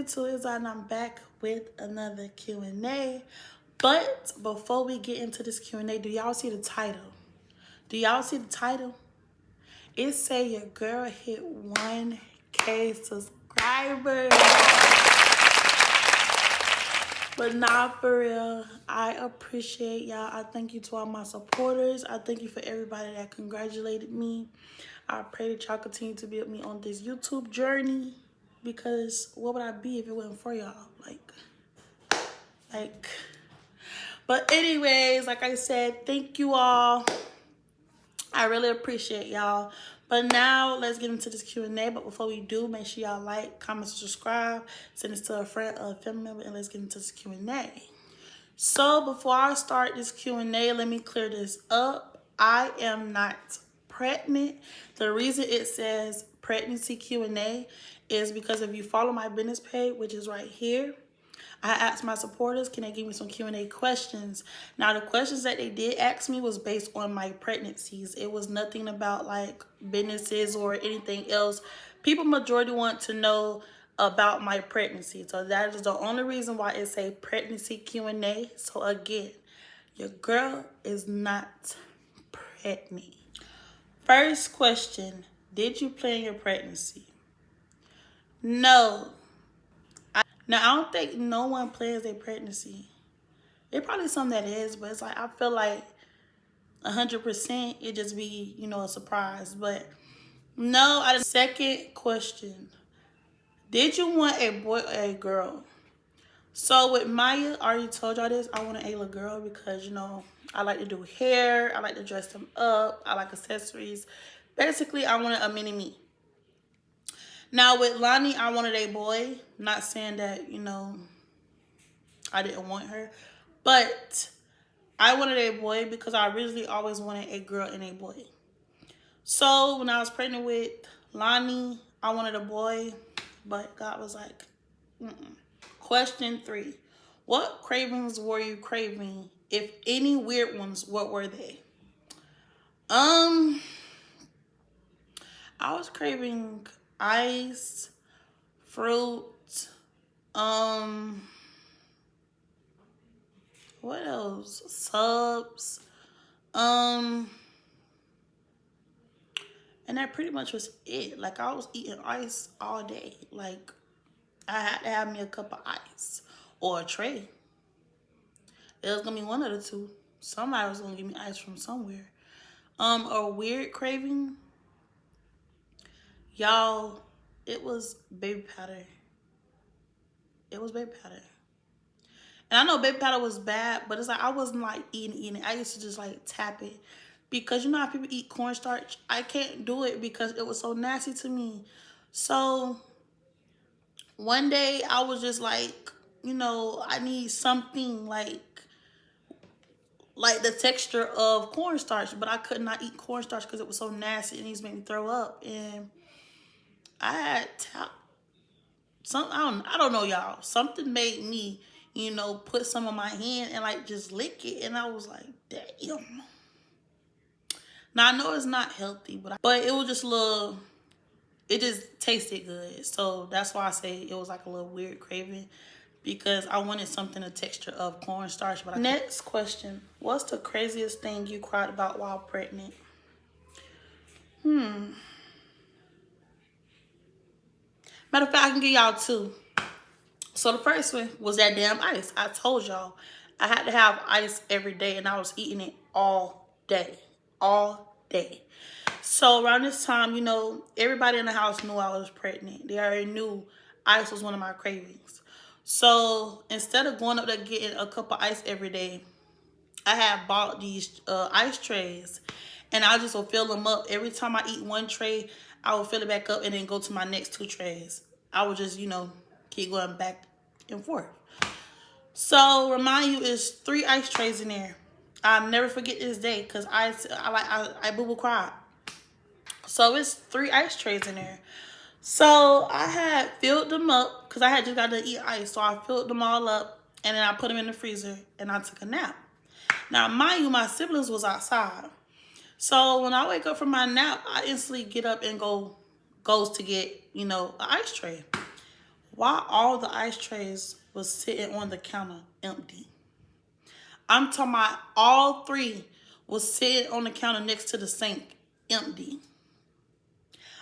YouTube? Is and I'm back with another Q&A. But before we get into this Q&A, do y'all see the title? Do y'all see the title? It say your girl hit 1K subscribers. But nah, for real, I appreciate y'all. I thank you to all my supporters. I thank you for everybody that congratulated me. I pray that y'all continue to be with me on this YouTube journey, because what would I be if it wasn't for y'all? But anyways, like I said, thank you all. I really appreciate y'all. But now let's get into this Q&A. But before we do, make sure y'all like, comment, and subscribe. Send this to a friend or a family member, and let's get into this Q&A. So before I start this Q&A, let me clear this up. I am not pregnant. The reason it says pregnancy Q&A is because if you follow my business page, which is right here, I asked my supporters, can they give me some Q&A questions? Now, the questions that they did ask me was based on my pregnancies. It was nothing about like businesses or anything else. People majority want to know about my pregnancy. So that is the only reason why it's a pregnancy Q&A. So again, your girl is not pregnant. First question, did you plan your pregnancy? No. Now, I don't think no one plans their pregnancy. It probably something that is, but it's like, I feel like 100% it just be, a surprise. But no, I didn't. Second question, did you want a boy or a girl? So with Maya, I already told y'all this, I want a little girl because, I like to do hair. I like to dress them up. I like accessories. Basically, I wanted a mini me. Now, with Lonnie, I wanted a boy. Not saying that, I didn't want her. But I wanted a boy because I originally always wanted a girl and a boy. So, when I was pregnant with Lonnie, I wanted a boy. But God was like, mm-mm. Question 3. What cravings were you craving? If any weird ones, what were they? I was craving ice, fruit, what else? Subs, and that pretty much was it. Like, I was eating ice all day. Like, I had to have me a cup of ice or a tray. It was gonna be one of the two. Somebody was gonna give me ice from somewhere. A weird craving, y'all, it was baby powder. It was baby powder. And I know baby powder was bad, but it's like I wasn't like eating it. I used to just like tap it. Because you know how people eat cornstarch? I can't do it because it was so nasty to me. So one day I was just like, I need something like the texture of cornstarch, but I could not eat cornstarch because it was so nasty and it used to make me throw up. And I had I don't know, y'all. Something made me, put some on my hand and like just lick it, and I was like, damn. Now I know it's not healthy, but it was just a little. It just tasted good, so that's why I say it was like a little weird craving, because I wanted something the texture of cornstarch. But next question: what's the craziest thing you cried about while pregnant? Matter of fact, I can give y'all 2. So the first one was that damn ice. I told y'all I had to have ice every day, and I was eating it all day. All day. So around this time, everybody in the house knew I was pregnant. They already knew ice was one of my cravings. So instead of going up there getting a cup of ice every day, I had bought these ice trays, and I just would fill them up. Every time I eat one tray, I would fill it back up and then go to my next 2 trays. I would just, keep going back and forth. So remind you, it's 3 ice trays in there. I'll never forget this day because I boo-boo cried. So it's 3 ice trays in there. So I had filled them up because I had just got to eat ice. So I filled them all up, and then I put them in the freezer, and I took a nap. Now, mind you, my siblings was outside. So when I wake up from my nap, I instantly get up and goes to get, an ice tray. Why all the ice trays was sitting on the counter empty? I'm talking about all three was sitting on the counter next to the sink empty.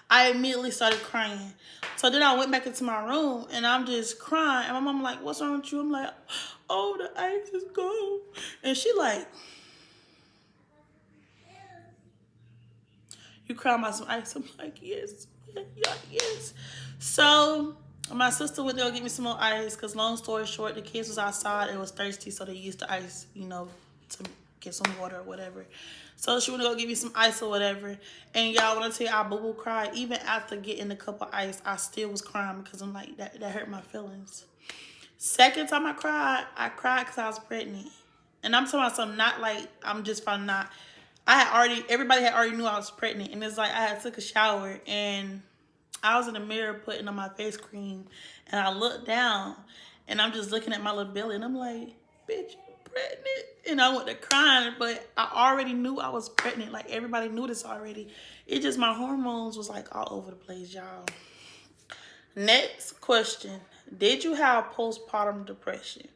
I immediately started crying. So then I went back into my room and I'm just crying. And my mom like, what's wrong with you? I'm like, oh, the ice is gone. And she like, you crying about some ice? I'm like, yes, yeah, yes. So my sister went there to get me some more ice because long story short, the kids was outside. It was thirsty, so they used the ice, to get some water or whatever. So she went to go get me some ice or whatever. And y'all, when I tell you I boo-boo cried, even after getting a cup of ice, I still was crying because I'm like, that hurt my feelings. Second time I cried because I was pregnant. And I'm talking about something not like I'm just finding out. Everybody had already knew I was pregnant. And it's like I had took a shower and I was in the mirror putting on my face cream. And I looked down and I'm just looking at my little belly and I'm like, bitch, you pregnant? And I went to crying, but I already knew I was pregnant. Like everybody knew this already. It just, my hormones was like all over the place, y'all. Next question. Did you have postpartum depression?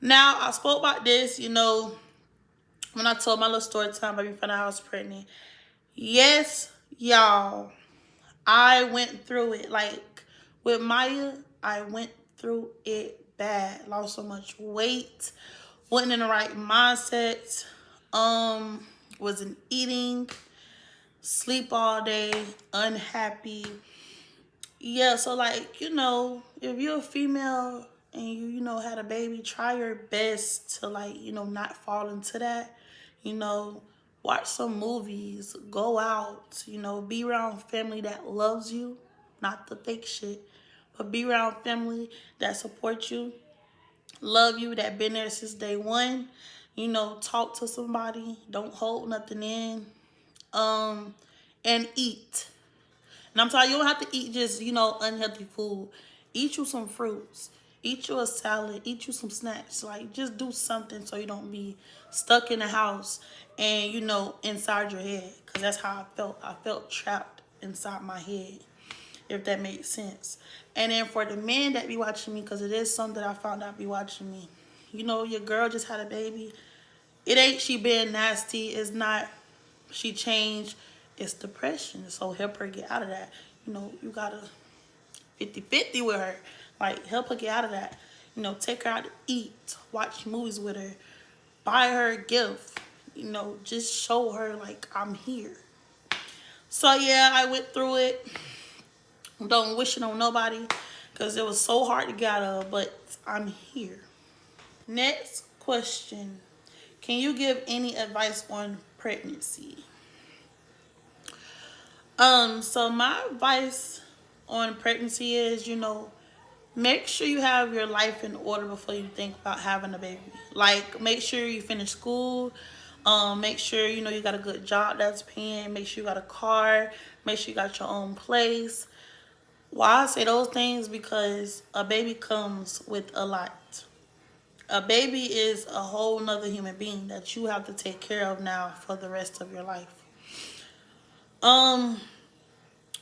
Now, I spoke about this, when I told my little story time, baby found out I was pregnant. Yes, y'all, I went through it. Like, with Maya, I went through it bad. Lost so much weight. Wasn't in the right mindset. Wasn't eating. Sleep all day. Unhappy. Yeah, so like, if you're a female and had a baby, try your best to like, not fall into that. You know, watch some movies, go out, be around family that loves you, not the fake shit, but be around family that supports you, love you, that been there since day one. Talk to somebody, don't hold nothing in. And eat. And I'm telling you, you don't have to eat just, unhealthy food. Eat you some fruits. Eat you a salad. Eat you some snacks. Like, just do something so you don't be stuck in the house and, inside your head. Because that's how I felt. I felt trapped inside my head, if that makes sense. And then for the men that be watching me, because it is some that I found out be watching me, your girl just had a baby. It ain't she being nasty. It's not she changed. It's depression. So help her get out of that. You gotta 50-50 with her. Like, help her get out of that. Take her out to eat. Watch movies with her. Buy her a gift. Just show her, like, I'm here. So, yeah, I went through it. Don't wish it on nobody. Because it was so hard to get out of. But I'm here. Next question. Can you give any advice on pregnancy? So my advice on pregnancy is, make sure you have your life in order before you think about having a baby. Like, make sure you finish school. Make sure, you got a good job that's paying. Make sure you got a car. Make sure you got your own place. Why I say those things? Because a baby comes with a lot. A baby is a whole nother human being that you have to take care of now for the rest of your life.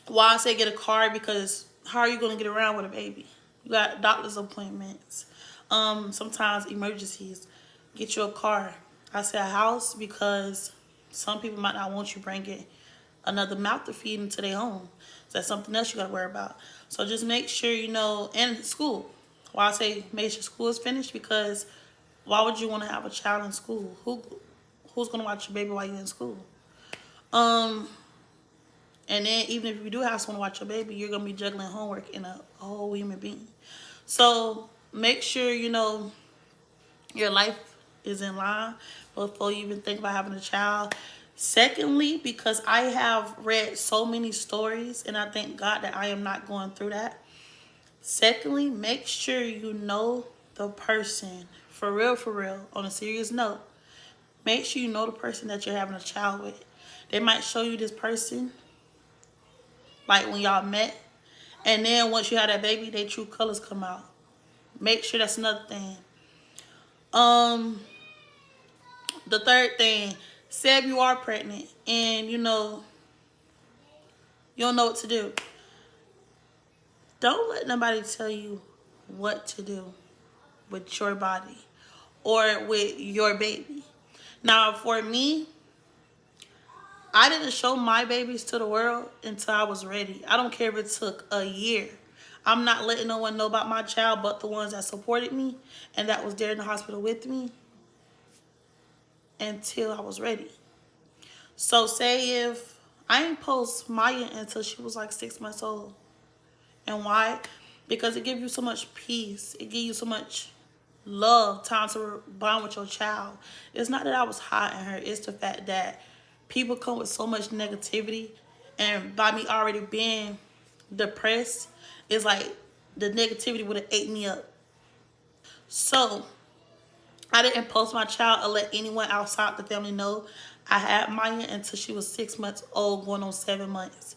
Why I say get a car? Because how are you going to get around with a baby? You got doctor's appointments. Sometimes emergencies. Get you a car. I say a house because some people might not want you bringing another mouth to feed into their home. So that's something else you got to worry about. So just make sure, and school. Why I say make sure school is finished? Because why would you want to have a child in school? Who's going to watch your baby while you're in school? And then even if you do have someone to watch your baby, you're going to be juggling homework and a whole human being. So make sure, your life is in line before you even think about having a child. Secondly, because I have read so many stories and I thank God that I am not going through that. Secondly, make sure you know the person. For real, on a serious note. Make sure you know the person that you're having a child with. They might show you this person like when y'all met, and then once you have that baby, their true colors come out. Make sure that's another thing. The third thing, say if you are pregnant and you don't know what to do. Don't let nobody tell you what to do with your body or with your baby. Now, for me, I didn't show my babies to the world until I was ready. I don't care if it took a year. I'm not letting no one know about my child but the ones that supported me and that was there in the hospital with me until I was ready. So say if I ain't post Maya until she was like 6 months old. And why? Because it gives you so much peace. It gives you so much love, time to bond with your child. It's not that I was hiding her. It's the fact that people come with so much negativity. And by me already being depressed, it's like the negativity would have ate me up. So I didn't post my child or let anyone outside the family know I had Maya until she was 6 months old, going on 7 months.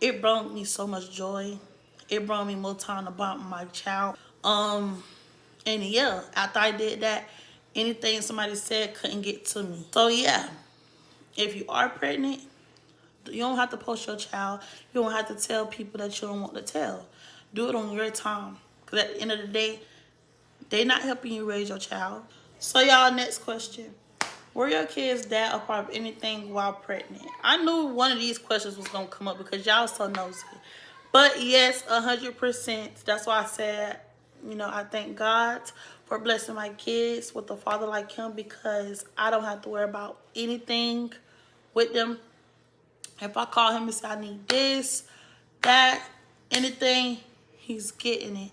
It brought me so much joy. It brought me more time to bond with my child. And yeah, after I did that, anything somebody said couldn't get to me. So yeah, if you are pregnant, you don't have to post your child. You don't have to tell people that you don't want to tell. Do it on your time. Because at the end of the day, they're not helping you raise your child. So y'all, next question. Were your kids' dad a part of anything while pregnant? I knew one of these questions was going to come up because y'all so nosy. But yes, 100%. That's why I said, I thank God for blessing my kids with a father like him because I don't have to worry about anything with them. If I call him and say I need this, that, anything, he's getting it.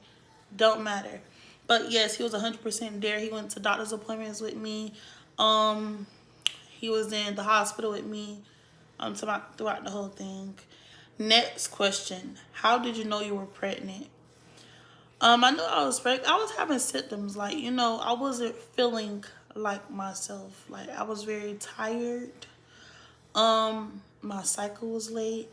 Don't matter. But yes, he was 100% there. He went to doctor's appointments with me. He was in the hospital with me throughout the whole thing. Next question. How did you know you were pregnant? I knew I was pregnant. I was having symptoms. Like, I wasn't feeling like myself. Like, I was very tired. My cycle was late.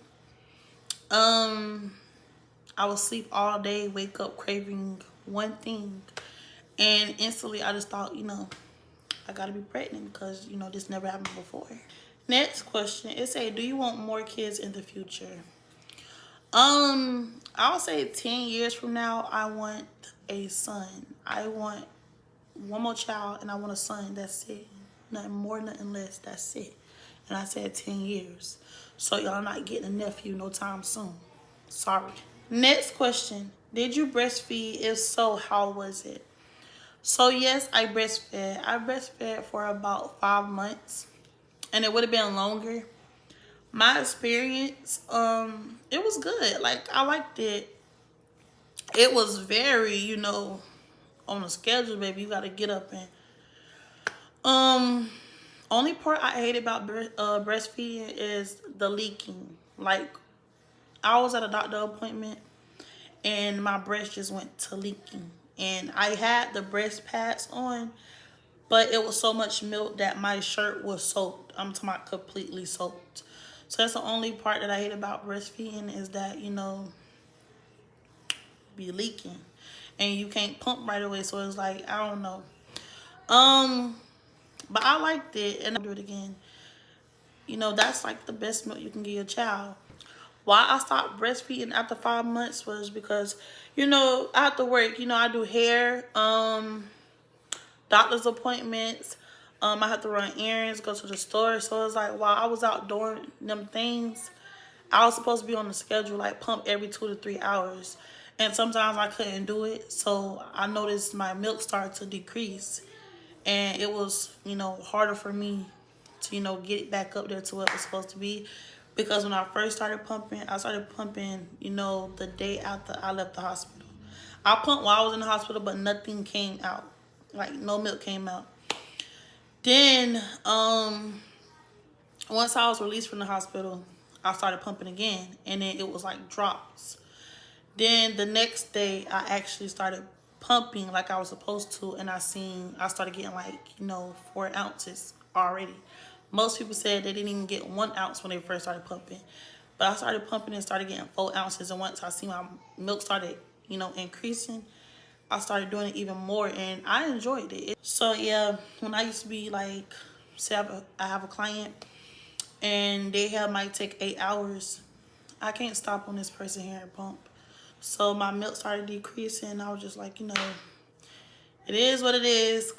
I would sleep all day, wake up craving one thing. And instantly I just thought, I gotta be pregnant because, this never happened before. Next question. It say, do you want more kids in the future? I'll say 10 years from now, I want a son. I want one more child and I want a son. That's it. Nothing more, nothing less. That's it. And I said 10 years. So y'all not getting a nephew no time soon. Sorry. Next question. Did you breastfeed? If so, how was it? So yes, I breastfed. I breastfed for about 5 months. And it would have been longer. My experience, it was good. Like, I liked it. It was very, on a schedule, baby. You got to get up and, only part I hate about breastfeeding is the leaking. Like, I was at a doctor appointment and my breast just went to leaking. And I had the breast pads on, but it was so much milk that my shirt was soaked. I'm talking about completely soaked. So that's the only part that I hate about breastfeeding is that, be leaking. And you can't pump right away. So it's like, I don't know. But I liked it and I'll do it again. That's like the best milk you can give your child. Why I stopped breastfeeding after 5 months was because, I have to work. I do hair, doctor's appointments. I have to run errands, go to the store. So it's like while I was out doing them things, I was supposed to be on the schedule, like pump every 2 to 3 hours. And sometimes I couldn't do it. So I noticed my milk started to decrease. And it was, harder for me to, get it back up there to what it was supposed to be. Because when I first started pumping, I started pumping, the day after I left the hospital. I pumped while I was in the hospital, but nothing came out. Like, no milk came out. Then, once I was released from the hospital, I started pumping again. And then it was like drops. Then the next day, I actually started pumping like I was supposed to. And I started getting like, 4 ounces already. Most people said they didn't even get 1 ounce when they first started pumping. But I started pumping and started getting 4 ounces. And once I see my milk started, increasing, I started doing it even more. And I enjoyed it. So, yeah, when I used to be like, say I have a client and they might take 8 hours, I can't stop on this person here and pump. So my milk started decreasing. I was just like, it is what it is.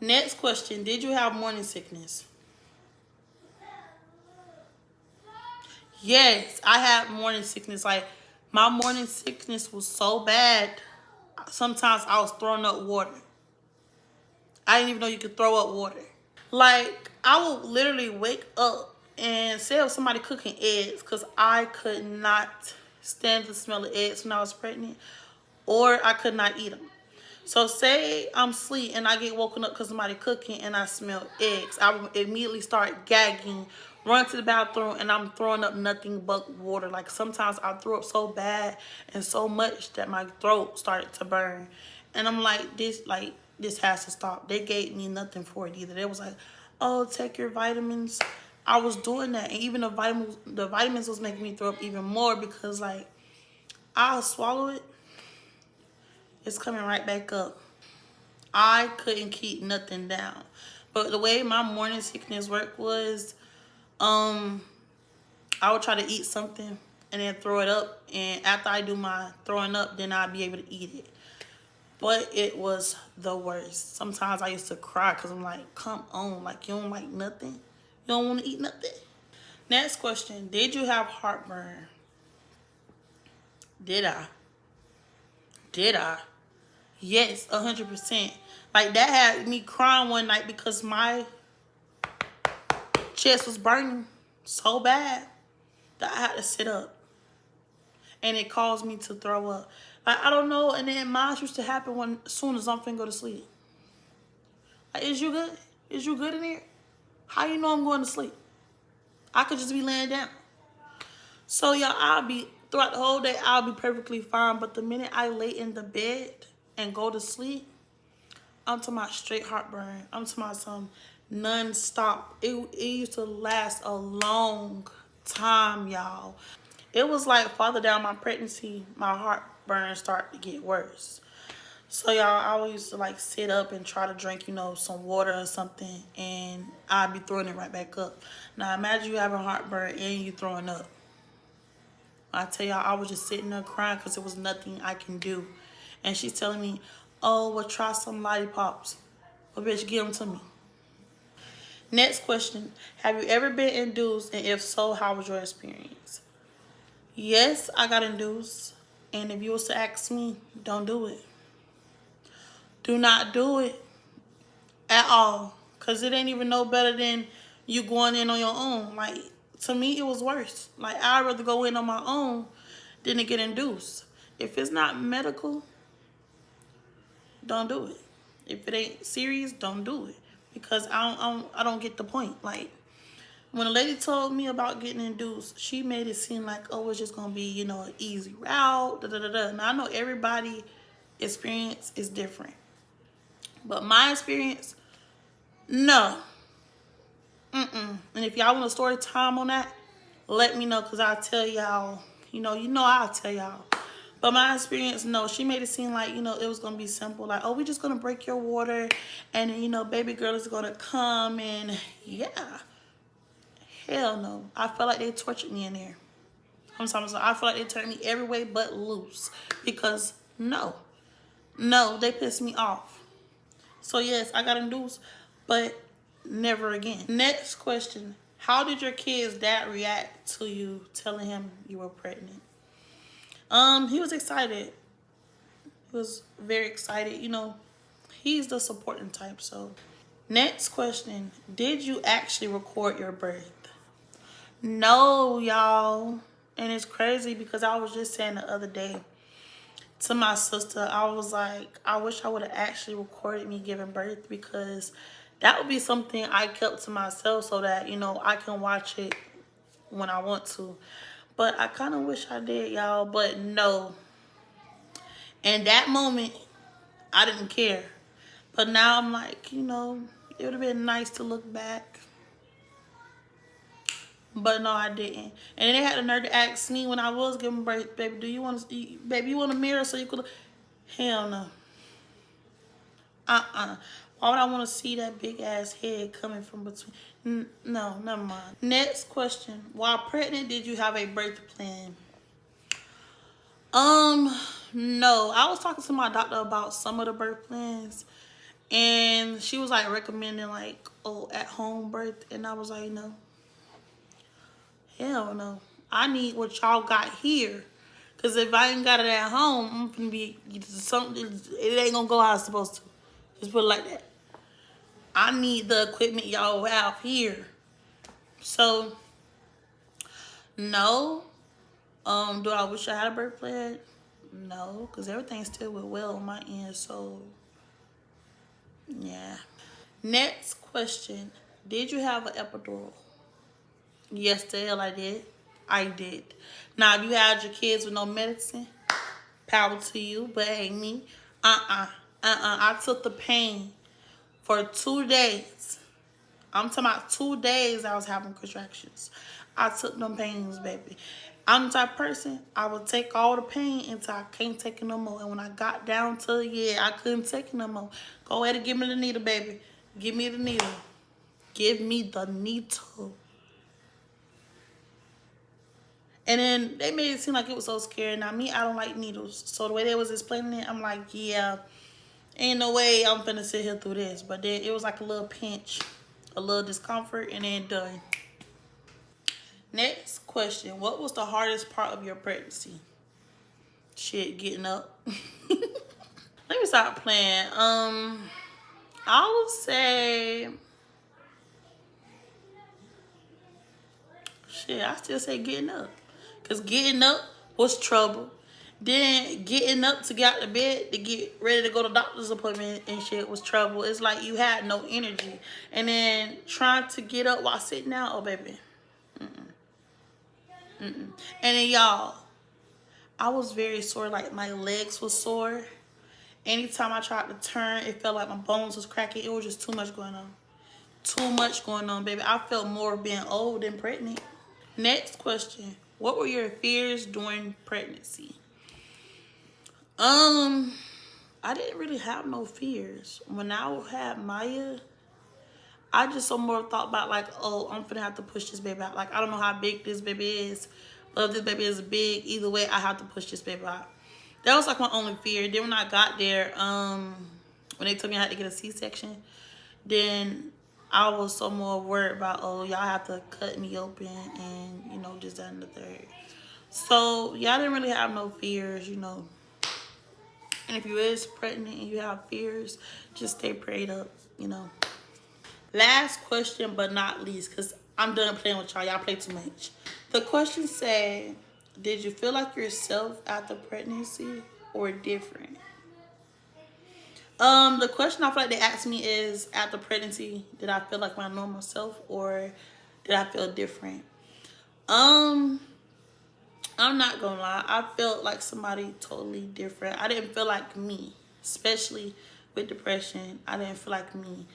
Next question, did you have morning sickness? Yes, I had morning sickness. Like, my morning sickness was so bad. Sometimes I was throwing up water. I didn't even know you could throw up water. Like, I would literally wake up and say if somebody cooking eggs, because I could not stand the smell of eggs when I was pregnant, or I could not eat them. So say I'm asleep and I get woken up because somebody cooking and I smell eggs. I would immediately start gagging, run to the bathroom, and I'm throwing up nothing but water. Like, sometimes I threw up so bad and so much that my throat started to burn. And I'm like, this has to stop. They gave me nothing for it either. They was like, oh, take your vitamins. I was doing that, and even the vitamins was making me throw up even more, because like, I'll swallow it, it's coming right back up. I couldn't keep nothing down. But the way my morning sickness worked was, I would try to eat something and then throw it up. And after I do my throwing up, then I'd be able to eat it. But it was the worst. Sometimes I used to cry because I'm like, come on, like, you don't like nothing? You don't want to eat nothing? Next question, did you have heartburn? Did I? Did I? Yes, 100%. Like, that had me crying one night because my chest was burning so bad that I had to sit up. And it caused me to throw up. Like, I don't know. And then mine used to happen as soon as I'm finna go to sleep. Like, is you good? Is you good in here? How you know I'm going to sleep? I could just be laying down. So, y'all, throughout the whole day, I'll be perfectly fine. But the minute I lay in the bed and go to sleep, I'm talking about straight heartburn. I'm talking about some non-stop. It used to last a long time, y'all. It was like farther down my pregnancy, my heartburn started to get worse. So, y'all, I always used to like sit up and try to drink, some water or something, and I'd be throwing it right back up. Now, imagine you having heartburn and you throwing up. I tell y'all, I was just sitting there crying because there was nothing I can do. And she's telling me, oh, well, try some lollipops. Well, bitch, give them to me. Next question. Have you ever been induced? And if so, how was your experience? Yes, I got induced. And if you was to ask me, don't do it. Do not do it at all. Because it ain't even no better than you going in on your own. Like, to me, it was worse. Like, I'd rather go in on my own than to get induced. If it's not medical, don't do it. If it ain't serious, don't do it. Because I don't get the point. Like, when a lady told me about getting induced, she made it seem like, oh, it's just going to be, an easy route. Da, da, da, da. Now, I know everybody's experience is different. But my experience, no. And if y'all want a story time on that, let me know, because I'll tell y'all, I'll tell y'all. But my experience, no, she made it seem like, it was going to be simple. Like, oh, we're just going to break your water, and then, baby girl is going to come, and yeah. Hell no. I felt like they tortured me in there. I feel like they turned me every way but loose. Because, no, they pissed me off. So, yes, I got induced, but never again. Next question. How did your kid's dad react to you telling him you were pregnant? He was excited. He was very excited. He's the supporting type, so. Next question. Did you actually record your birth? No, y'all. And it's crazy because I was just saying the other day to my sister, I was like, I wish I would have actually recorded me giving birth, because that would be something I kept to myself so that, I can watch it when I want to. But I kind of wish I did, y'all. But no. In that moment, I didn't care. But now I'm like, it would have been nice to look back. But no, I didn't. And then they had the nerve to ask me when I was giving birth, baby, do you want to, baby, you want a mirror so you could look? Hell no. Why would I want to see that big ass head coming from between? No, never mind. Next question. While pregnant, did you have a birth plan? Um, no, I was talking to my doctor about some of the birth plans, and she was like recommending like at home birth, and I was like, no, hell no. I need what y'all got here, cause if I ain't got it at home, I'm gonna be something. It ain't gonna go how it's supposed to. Just put it like that. I need the equipment y'all have here. So no. Do I wish I had a birth plan? No, because everything still went well on my end. So yeah. Next question. Did you have an epidural? Yes, the hell I did. I did. Now, if you had your kids with no medicine, power to you. But hey, me, I took the pain for 2 days. I'm talking about 2 days I was having contractions. I took them pains, baby. I'm the type of person, I would take all the pain until I can't take it no more. And when I got down to, I couldn't take it no more. Go ahead and give me the needle, baby. Give me the needle. Give me the needle. And then they made it seem like it was so scary. Now, me, I don't like needles. So the way they was explaining it, I'm like, yeah, ain't no way I'm finna sit here through this. But then it was like a little pinch, a little discomfort, and then done. Next question. What was the hardest part of your pregnancy? Shit, getting up. Let me stop playing. I would say, shit, I still say getting up. Because getting up was trouble. Then getting up to get out of bed to get ready to go to doctor's appointment and shit was trouble. It's like you had no energy. And then trying to get up while sitting down, oh baby. And then y'all, I was very sore, like my legs was sore. Anytime I tried to turn, it felt like my bones was cracking. It was just too much going on. Too much going on, baby. I felt more being old than pregnant. Next question. What were your fears during pregnancy? I didn't really have no fears. When I had Maya, I just so more thought about like, oh, I'm finna have to push this baby out. Like, I don't know how big this baby is, but if this baby is big, either way, I have to push this baby out. That was like my only fear. Then when I got there, when they told me I had to get a C-section, then I was so more worried about, oh, y'all have to cut me open and, just that and the third. So, yeah, I didn't really have no fears. And if you is pregnant and you have fears, just stay prayed up. Last question, but not least, because I'm done playing with y'all. Y'all play too much. The question said, did you feel like yourself after pregnancy or different? The question I feel like they asked me is, after pregnancy, did I feel like my normal self or did I feel different? I'm not gonna lie. I felt like somebody totally different. I didn't feel like me, especially with depression. I didn't feel like me.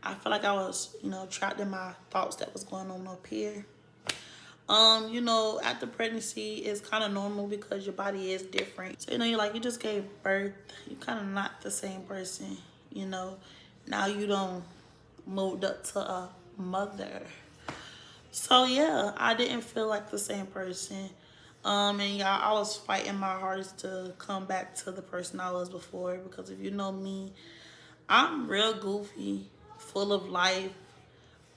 I feel like I was, trapped in my thoughts that was going on up here. After pregnancy, it's kind of normal because your body is different. So, you just gave birth. You're kind of not the same person, Now you don't moved up to a mother. So, yeah, I didn't feel like the same person. And y'all, I was fighting my hardest to come back to the person I was before. Because if you know me, I'm real goofy, full of life.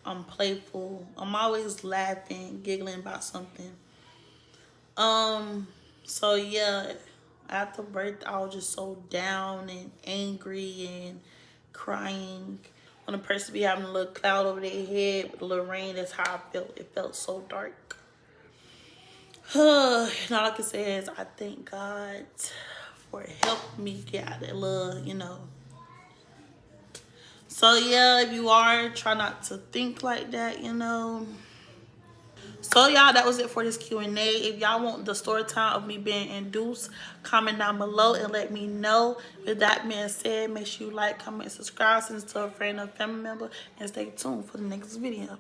I'm playful. I'm always laughing, giggling about something. So yeah, after birth, I was just so down and angry and crying. When a person be having a little cloud over their head with a little rain, that's how I felt. It felt so dark. And all I can say is I thank God for helping me get out of that little. So yeah, if you are, try not to think like that. So y'all, that was it for this Q&A. If y'all want the story time of me being induced, comment down below and let me know. With that being said, make sure you like, comment, and subscribe, send it to a friend or family member, and stay tuned for the next video.